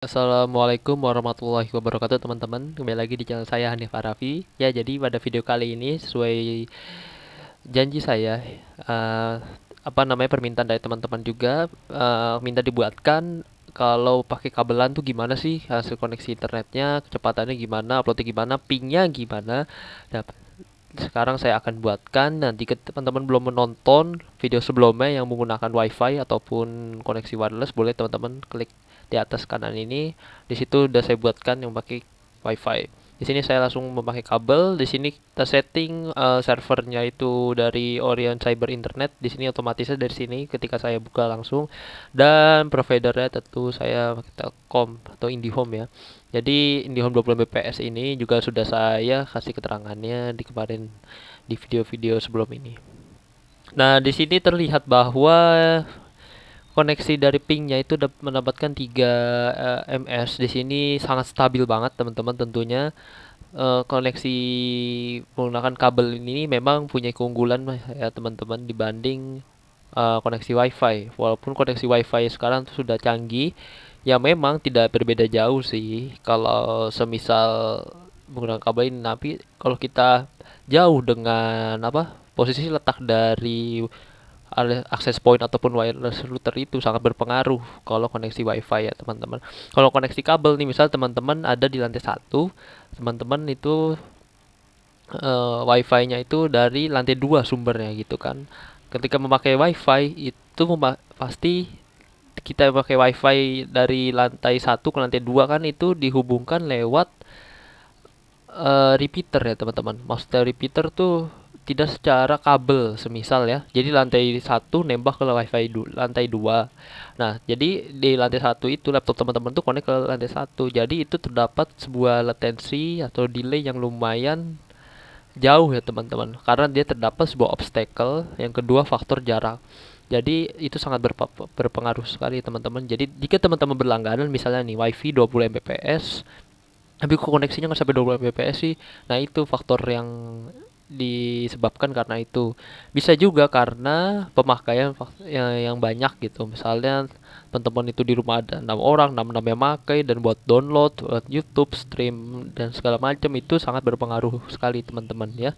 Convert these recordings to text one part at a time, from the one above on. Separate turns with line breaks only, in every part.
Assalamualaikum warahmatullahi wabarakatuh teman-teman. Kembali lagi di channel saya Hanif Arafi. Ya, jadi pada video kali ini sesuai janji saya, eh, permintaan dari teman-teman juga, minta dibuatkan kalau pakai kabelan tuh gimana sih hasil koneksi internetnya, kecepatannya gimana, uploadnya gimana, pingnya gimana. Nah, sekarang saya akan buatkan. Nanti teman-teman belum menonton video sebelumnya yang menggunakan WiFi ataupun koneksi wireless, boleh teman-teman klik di atas kanan ini. Di situ udah saya buatkan yang pakai WiFi. Di sini saya langsung memakai kabel. Di sini kita setting servernya itu dari Orion Cyber Internet. Di sini otomatisnya dari sini ketika saya buka langsung. Dan providernya tentu saya pakai Telkom atau IndiHome ya. Jadi IndiHome 20 Mbps ini juga sudah saya kasih keterangannya di kemarin di video-video sebelum ini. Nah, di sini terlihat bahwa koneksi dari pingnya itu mendapatkan 3 ms. Di sini sangat stabil banget teman-teman tentunya. Koneksi menggunakan kabel ini memang punya keunggulan ya teman-teman dibanding koneksi WiFi. Walaupun koneksi WiFi sekarang tuh sudah canggih, ya memang tidak berbeda jauh sih kalau semisal menggunakan kabel ini. Tapi kalau kita jauh dengan posisi letak dari akses point ataupun wireless router itu sangat berpengaruh kalau koneksi WiFi ya teman-teman. Kalau koneksi kabel nih, misal teman-teman ada di lantai satu, teman-teman itu WiFi-nya itu dari lantai 2 sumbernya gitu kan. Ketika memakai WiFi itu pasti kita pakai WiFi dari lantai satu ke lantai 2 kan itu dihubungkan lewat repeater ya teman-teman. Maksudnya repeater tuh tidak secara kabel semisal ya. Jadi lantai satu nembak ke lantai 2. Nah, jadi di lantai satu itu laptop teman-teman tuh connect ke lantai satu. Jadi itu terdapat sebuah latensi atau delay yang lumayan jauh ya teman-teman, karena dia terdapat sebuah obstacle. Yang kedua, faktor jarak. Jadi itu sangat berpengaruh sekali teman-teman. Jadi jika teman-teman berlangganan misalnya nih WiFi 20 Mbps tapi kok koneksinya nggak sampai 20 Mbps sih, nah itu faktor yang disebabkan karena itu. Bisa juga karena pemakaian yang banyak gitu. Misalnya teman-teman itu di rumah ada 6 orang, 6 yang pakai dan buat download, buat YouTube, stream dan segala macam, itu sangat berpengaruh sekali teman-teman ya.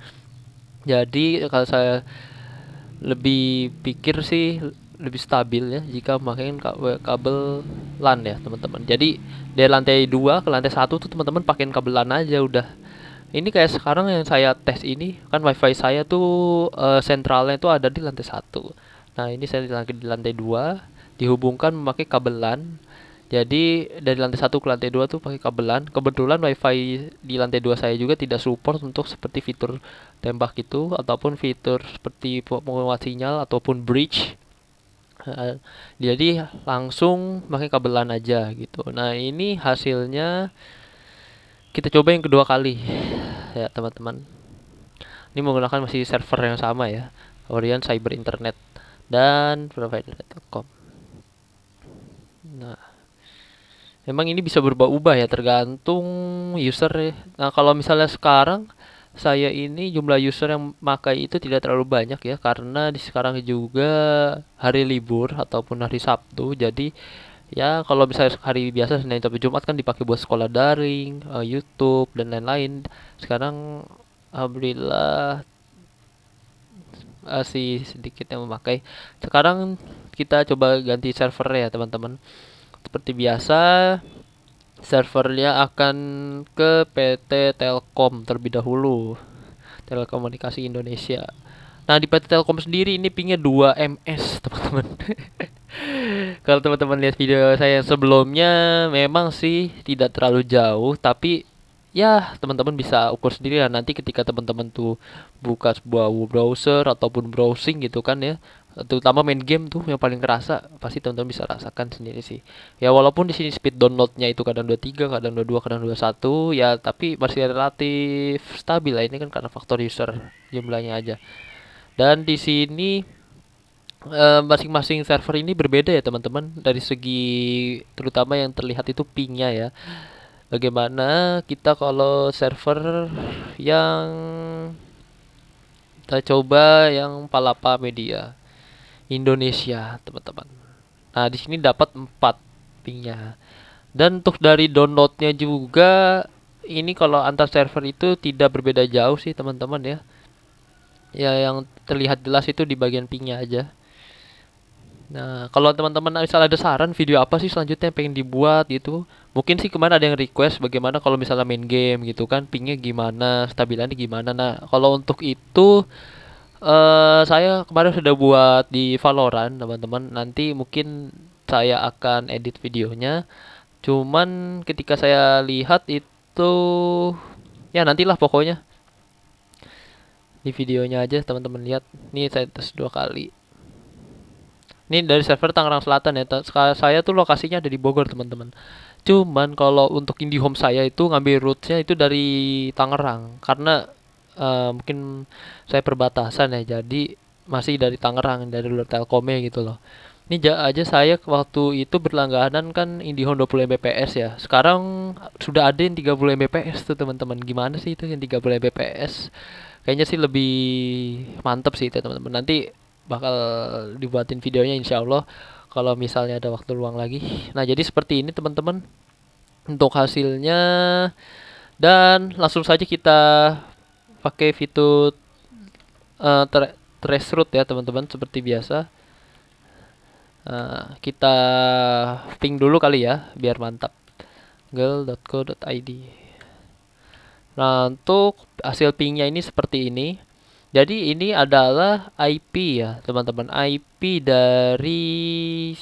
Jadi kalau saya lebih pikir sih lebih stabil ya jika memakai kabel LAN ya teman-teman. Jadi dari lantai 2 ke lantai satu tuh teman-teman pakai kabel LAN aja udah. Ini kayak sekarang yang saya tes ini kan WiFi saya tuh sentralnya itu ada di lantai satu. Nah, ini saya lagi di lantai 2 dihubungkan memakai kabel LAN. Jadi dari lantai satu ke lantai 2 tuh pakai kabelan. Kebetulan WiFi di lantai 2 saya juga tidak support untuk seperti fitur tembak itu ataupun fitur seperti penguat sinyal ataupun bridge. Jadi langsung pakai kabelan aja gitu. Nah, ini hasilnya kita coba yang kedua kali ya teman-teman. Ini menggunakan masih server yang sama ya, Orion Cyber Internet dan provider Telkom. Nah, memang ini bisa berubah-ubah ya tergantung user ya. Nah, kalau misalnya sekarang saya ini jumlah user yang pakai itu tidak terlalu banyak ya, karena di sekarang juga hari libur ataupun hari Sabtu. Jadi ya kalau misalnya hari biasa Senin sampai Jumat kan dipakai buat sekolah daring, YouTube dan lain-lain. Sekarang alhamdulillah sih sedikit yang memakai. Sekarang kita coba ganti server ya teman-teman. Seperti biasa, servernya akan ke PT Telkom terlebih dahulu. Telekomunikasi Indonesia. Nah, di PT Telkom sendiri ini pingnya 2 ms, teman-teman. Kalau teman-teman lihat video saya yang sebelumnya, memang sih tidak terlalu jauh, tapi ya teman-teman bisa ukur sendiri lah nanti ketika teman-teman tuh buka sebuah browser ataupun browsing gitu kan ya, terutama main game tuh yang paling kerasa, pasti teman-teman bisa rasakan sendiri sih ya. Walaupun di sini speed downloadnya itu kadang 23, kadang 22, kadang 21 ya, tapi masih relatif stabil lah. Ini kan karena faktor user jumlahnya aja. Dan di sini masing-masing server ini berbeda ya teman-teman, dari segi terutama yang terlihat itu pingnya ya. Bagaimana kita kalau server yang kita coba yang Palapa Media Indonesia, teman-teman. Nah, di sini dapat 4 pingnya. Dan untuk dari downloadnya juga, ini kalau antar server itu tidak berbeda jauh sih teman-teman ya. Ya yang terlihat jelas itu di bagian pingnya aja. Nah, kalau teman-teman misal ada saran video apa sih selanjutnya yang pengen dibuat gitu, mungkin sih kemarin ada yang request bagaimana kalau misalnya main game gitu kan, pingnya gimana, stabilannya gimana. Nah, kalau untuk itu saya kemarin sudah buat di Valorant teman-teman. Nanti mungkin saya akan edit videonya. Cuman ketika saya lihat itu, ya nantilah pokoknya di videonya aja teman-teman lihat. Nih saya tes 2 kali. Ini dari server Tangerang Selatan ya. Saya tuh lokasinya ada di Bogor teman-teman. Cuman kalau untuk IndiHome saya itu ngambil rootnya itu dari Tangerang karena mungkin saya perbatasan ya. Jadi masih dari Tangerang, dari luar Telkomnya gitu loh. Ini aja saya waktu itu berlangganan kan IndiHome 20 Mbps ya. Sekarang sudah ada yang 30 Mbps tuh teman-teman. Gimana sih itu yang 30 Mbps? Kayaknya sih lebih mantep sih itu teman-teman. Nanti bakal dibuatin videonya insya Allah kalau misalnya ada waktu luang lagi. Nah jadi seperti ini teman-teman untuk hasilnya, dan langsung saja kita pakai fitur trace route ya teman-teman seperti biasa. Kita ping dulu kali ya biar mantap. girl.co.id. Nah untuk hasil pingnya ini seperti ini. Jadi ini adalah IP ya teman-teman, IP dari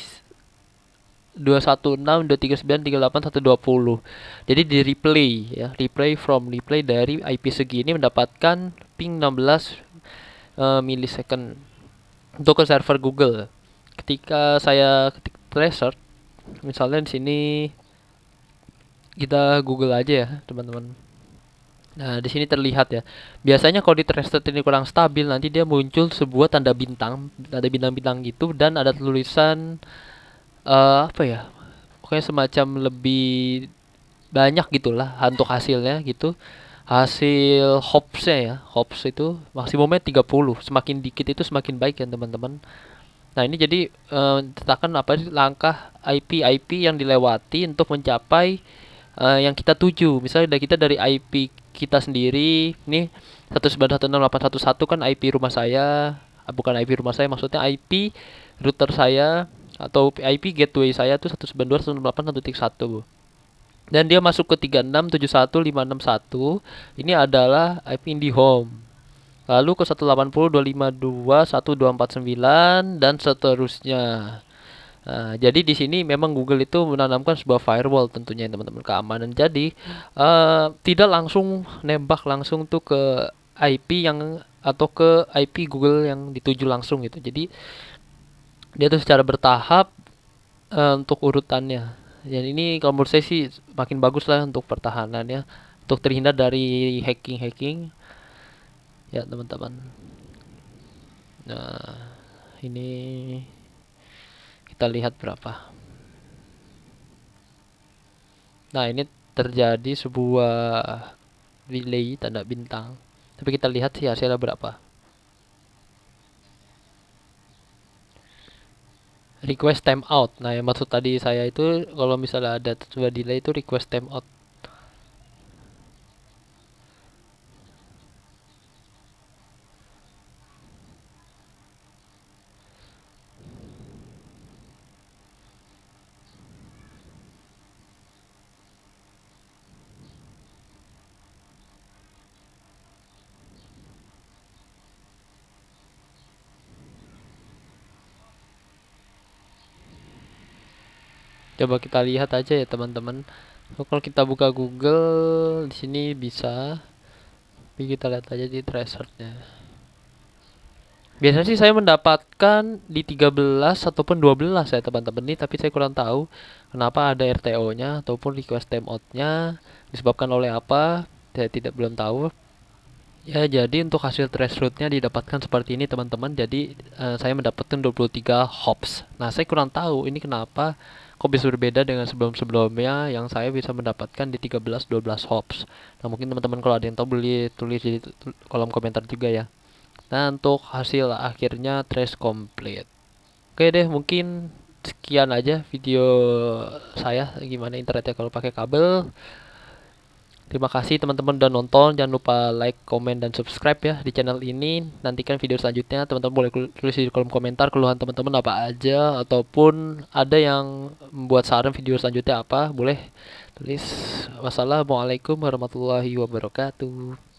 216.239.38.120. Jadi di replay ya, replay dari IP segini mendapatkan ping 16 millisecond untuk ke server Google. Ketika saya ketik tracer, misalnya di sini kita Google aja ya, teman-teman. Nah, di sini terlihat ya. Biasanya kalau di tracer ini kurang stabil, nanti dia muncul sebuah tanda bintang, ada bintang-bintang gitu, dan ada tulisan apa ya? Pokoknya semacam lebih banyak gitulah untuk hasilnya gitu. Hasil hopsnya ya, hops itu maksimumnya 30. Semakin dikit itu semakin baik ya teman-teman. Nah ini jadi tetapkan apa sih langkah IP yang dilewati untuk mencapai yang kita tuju. Misalnya kita dari IP kita sendiri, nih 192.168.1.1 kan IP rumah saya, bukan IP rumah saya, maksudnya IP router saya atau IP gateway saya tuh 192.168.1.1. Dan dia masuk ke 3671.561. Ini adalah IP IndiHome. Lalu ke 180.252.1.249 dan seterusnya. Nah, jadi di sini memang Google itu menanamkan sebuah firewall tentunya teman-teman keamanan. Jadi tidak langsung nembak langsung tuh ke IP yang atau ke IP Google yang dituju langsung gitu. Jadi dia tuh secara bertahap untuk urutannya. Dan ini kalau menurut saya sih makin bagus lah untuk pertahanannya, untuk terhindar dari hacking ya teman-teman. Nah ini kita lihat berapa. Nah ini terjadi sebuah relay tanda bintang. Tapi kita lihat sih hasilnya berapa. Request timeout. Nah yang maksud tadi saya itu kalau misalnya ada sebuah delay itu request timeout. Coba kita lihat aja ya teman-teman. So, kalau kita buka Google di sini bisa, tapi kita lihat aja di tracernya. Biasanya sih saya mendapatkan di 13 ataupun 12 ya teman-teman ini, tapi saya kurang tahu kenapa ada RTO-nya ataupun request timeout-nya disebabkan oleh apa. Saya tidak belum tahu. Ya, jadi untuk hasil threshold-nya didapatkan seperti ini teman-teman. Jadi saya mendapatkan 23 hops. Nah, saya kurang tahu ini kenapa kok bisa berbeda dengan sebelum-sebelumnya yang saya bisa mendapatkan di 13-12 hops. Nah, mungkin teman-teman kalau ada yang tahu boleh tulis di kolom komentar juga ya. Nah, untuk hasil akhirnya trace complete. Oke deh, mungkin sekian aja video saya gimana internetnya kalau pakai kabel. Terima kasih teman-teman udah nonton. Jangan lupa like, komen, dan subscribe ya di channel ini. Nantikan video selanjutnya. Teman-teman boleh tulis di kolom komentar keluhan teman-teman apa aja, ataupun ada yang membuat saran video selanjutnya apa, boleh tulis. Wassalamualaikum warahmatullahi wabarakatuh.